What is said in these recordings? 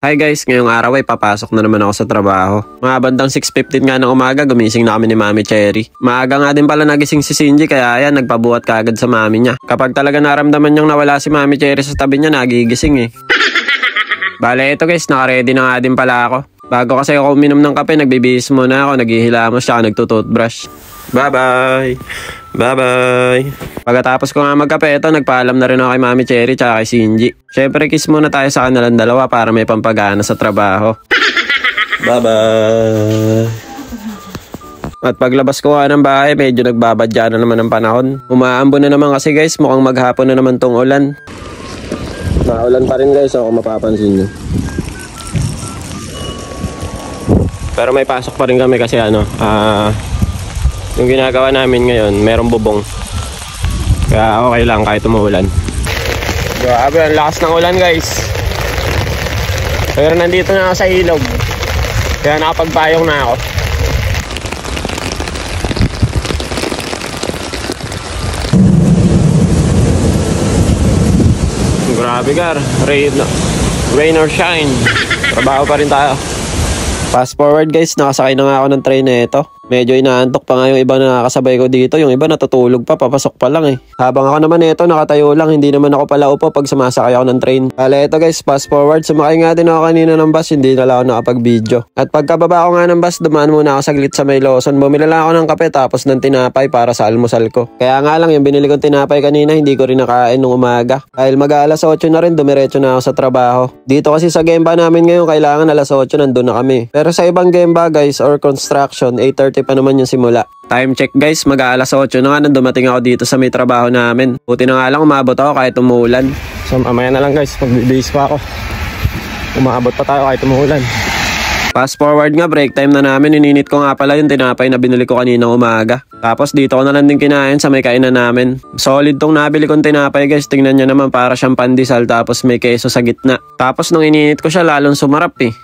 Hi guys, ngayong araw ay papasok na naman ako sa trabaho. Mga bandang 6:15 nga ng umaga, gumising na kami ni Mami Cherry. Maaga nga din pala nagising si Shinji kaya yan, nagpabuhat kaagad sa mami niya. Kapag talaga naramdaman niyang nawala si Mami Cherry sa tabi niya, nagigising eh. Bale, ito guys, naka-ready na nga din pala ako. Bago kasi ako uminom ng kape, nagbibihis muna ako, naghihilamos siya, nagtutoothbrush. Bye-bye! Bye-bye! Pagkatapos ko nga magkape, ito, nagpaalam na rin ako kay Mami Cherry tsaka kay Shinji. Syempre, kiss muna tayo sa kanilang dalawa para may pampagana sa trabaho. Bye-bye! At paglabas ko nga ng bahay, medyo nagbabadya na naman ang panahon. Umaambon na naman kasi guys, mukhang maghapon na naman tong ulan. Maulan pa rin guys, ako mapapansin nyo. Pero may pasok pa rin kami kasi yung ginagawa namin ngayon, merong bubong. Kaya okay lang kahit umuulan. Grabe, ang lakas ng ulan guys. Pero nandito na ako sa ilog. Kaya nakapagpayong na ako. Grabe gar, rain or shine, trabaho pa rin tayo. Fast forward guys, nakasakay na nga ako ng train na ito. Medyo inaantok pa nga yung iba na nakakasabay ko dito. Yung iba natutulog pa, papasok pa lang eh. Habang ako naman ito, nakatayo lang. Hindi naman ako pala upo pag sumasakay ako ng train. Kala ito guys, fast forward. Sumakay nga din ako kanina ng bus, hindi na lang ako nakapag-video. At pagkababa ko nga ng bus, dumaan muna ako saglit sa may Lawson. Bumili lang ako ng kape tapos ng tinapay para sa almusal ko. Kaya nga lang, yung binili kong tinapay kanina, hindi ko rin nakain nung umaga. Dahil mag-aalas 8 na rin, dumiretso na ako sa trabaho. Dito kasi sa Gemba namin ngayon, kailangan alas 8 nandun na kami. Pero sa ibang Gemba guys, or construction, 8:30 pa naman yung simula. Time check guys, mag-aalas 8 na nga nang dumating ako dito sa may trabaho namin. Buti na nga lang umabot ako kahit umuulan. So mamaya na lang guys, magbibihis pa ako. Umabot pa tayo kahit umuulan. Fast forward nga, break time na namin. Ininit ko nga pala yung tinapay na binili ko kanina umaga. Tapos dito ko na lang din kinain sa may kainan namin. Solid tong nabili kong tinapay guys. Tingnan nyo naman, para siyang pandesal tapos may keso sa gitna. Tapos nung ininit ko siya, lalong sumarap eh.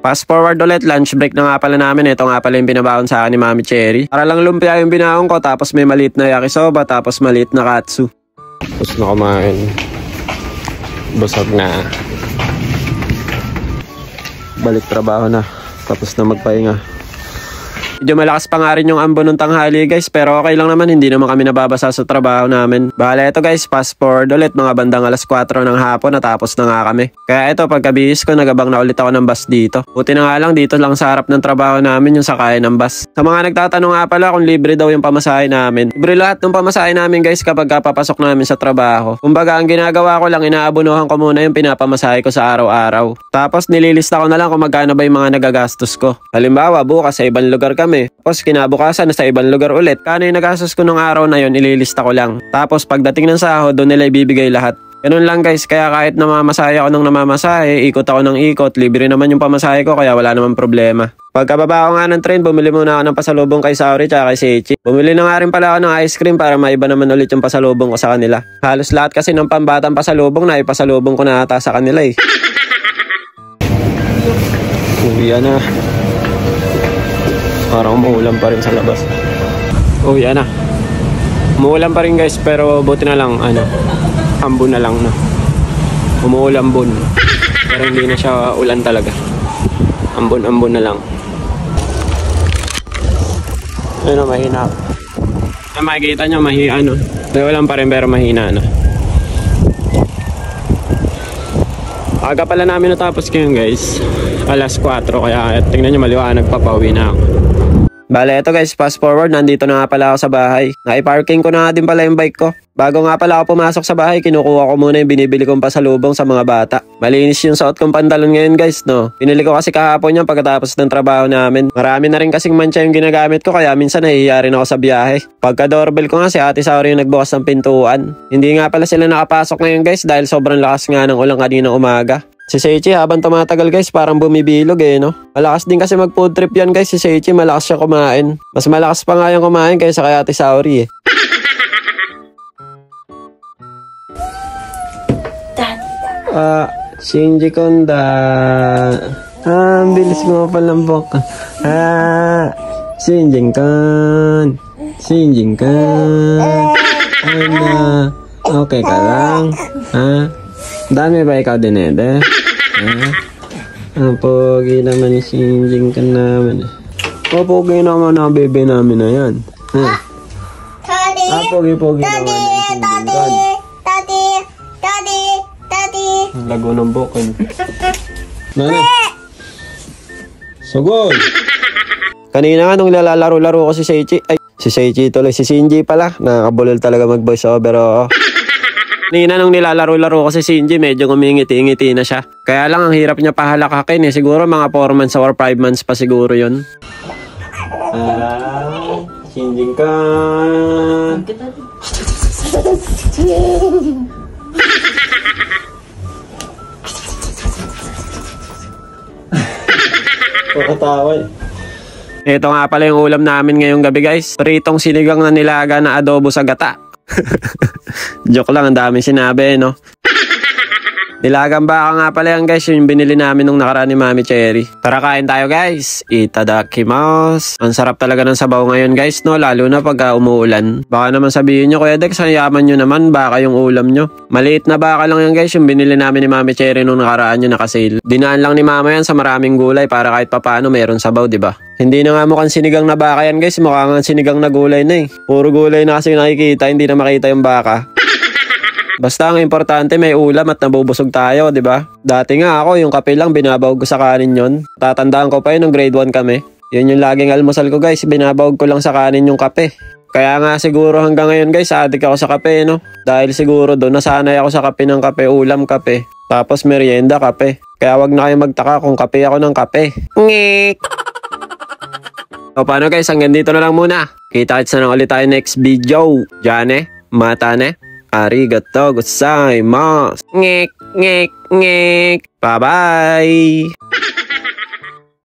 Fast forward ulit, lunch break na nga pala namin. Ito nga pala yung binabaon sa akin ni Mami Cherry. Para lang lumpia yung binaon ko, tapos may maliit na yakisoba, tapos maliit na katsu. Tapos na kumain. Busog na. Balik trabaho na. Tapos na magpahinga. Medyo malakas pa nga rin yung ambon ng tanghali guys, pero okay lang naman, hindi naman kami nababasa sa trabaho namin. Bahala ito guys, fast forward ulit, mga bandang alas 4 ng hapon, natapos na nga kami. Kaya ito, pagkabihis ko, nagabang na ulit ako ng bus dito. Buti na nga lang, dito lang sa harap ng trabaho namin yung sakayan ng bus. Sa mga nagtatanong nga pala kung libre daw yung pamasahe namin. Libre lahat ng pamasahe namin guys kapag papasok namin sa trabaho. Kumbaga, ang ginagawa ko lang, inaabunuhan ko muna yung pinapamasahe ko sa araw-araw. Tapos nililista ko na lang kung magkano ba yung mga nagagastos ko. Halimbawa, bukas sa ibang lugar kami. Tapos kinabukasan na sa ibang lugar ulit. Kano yung nagastos ko nung araw na yun, ililista ko lang. Tapos pagdating ng sahod, doon nila ibibigay lahat. Ganun lang guys, kaya kahit namamasahe ako ng namamasahe, ikot ako ng ikot, libre naman yung pamasahe ko kaya wala naman problema. Pagkababa ko nga ng train, bumili muna ako ng pasalubong kay Saori at kay Seichi. Bumili na nga rin pala ako ng ice cream para maiba naman ulit yung pasalubong ko sa kanila. Halos lahat kasi ng pambatang pasalubong na ipasalubong ko na ata sa kanila eh. Uwian na. Parang umuulan pa rin sa labas. Oh, yan na. Umuulan pa rin guys, pero buti na lang, ambon na lang na. Umuulan-ambon. Pero hindi na siya ulan talaga. Ambon-ambon na lang. Ayun na, mahina. Makikita nyo, may ulan pa rin pero mahina na. Aga pala namin natapos ngayon guys. Alas 4, kaya tingnan nyo, maliwanag pa, pauwi na ako. Bale, ito guys, fast forward, nandito na nga pala ako sa bahay. Nai-parking ko na nga din pala yung bike ko. Bago nga pala ako pumasok sa bahay, kinukuha ko muna yung binibili kong pasalubong sa mga bata. Malinis yung suot kong pantalon ngayon guys, no? Pinili ko kasi kahapon yan pagkatapos ng trabaho namin. Marami na rin kasing mantsa yung ginagamit ko, kaya minsan nahihiya rin ako sa biyahe. Pagka doorbell ko nga, si Ate Saori yung nagbukas ng pintuan. Hindi nga pala sila nakapasok ngayon guys dahil sobrang lakas nga ng ulan kaninang umaga. Si Seichi habang tumatagal guys, parang bumibilog eh, no? Malakas din kasi mag food trip yan guys, si Seichi malakas siya kumain. Mas malakas pa nga yung kumain kaysa kay Ate Saori eh. Shinji Konda. Ang bilis mo palambok. Shinji Kon. Shinji Kon. Okay ka lang? Ha? Dami ba ikaw din eh? Ang pogi naman si Sinjing ka naman. Pogi naman ang bebe namin na yan. Pogi-pogi naman yung Sinjing kan. Ang lago ng bukol. Nani? Sugod! Kanina nga nung lalaro-laro ko si Seichi. Ay, si Seichi tuloy. Si Shinji pala. Nakakabulol talaga mag-voice over. Oo. Kanina nung nilalaro-laro ko si Shinji, medyo ngumingiti-ngiti na siya. Kaya lang ang hirap niya pahalakakin eh. Siguro mga 4 months or 5 months pa siguro yun. Shinji kan. Pakatawa eh. Ito nga pala yung ulam namin ngayong gabi guys. Pritong sinigang na nilaga na adobo sa gata. Joke lang, ang daming sinabi no. Nilagang baka nga pala yan guys, yung binili namin nung nakaraan ni Mami Cherry. Tara kain tayo guys. Itadakimasu. Ang sarap talaga ng sabaw ngayon guys no, lalo na pag umuulan. Baka naman sabihin nyo, Kuya Dex, ang yaman nyo naman, baka yung ulam nyo. Maliit na baka lang yan guys, yung binili namin ni Mami Cherry nung nakaraan yung nakasale. Dinaan lang ni Mama yan sa maraming gulay para kahit papano meron sabaw, diba? Hindi na nga mukhang sinigang na baka yan guys, mukhang sinigang na gulay na eh. Puro gulay na kasi nakikita, hindi na makita yung baka. Basta ang importante may ulam at nabubusog tayo, di ba? Dati nga ako, yung kape lang binabawag ko sa kanin yon. Tatandaan ko pa yun nung grade 1 kami. Yun yung laging almusal ko guys, binabawag ko lang sa kanin yung kape. Kaya nga siguro hanggang ngayon guys, addict ako sa kape no. Dahil siguro doon nasanay ako sa kape ng kape, ulam kape. Tapos merienda kape. Kaya wag na kayo magtaka kung kape ako ng kape. Ngik! O paano guys, hanggang dito na lang muna. Kita-kits na lang ulit tayo next video. Jane, matane. Arigatou gozaimasu. Ngek, ngek, ngek. Bye-bye.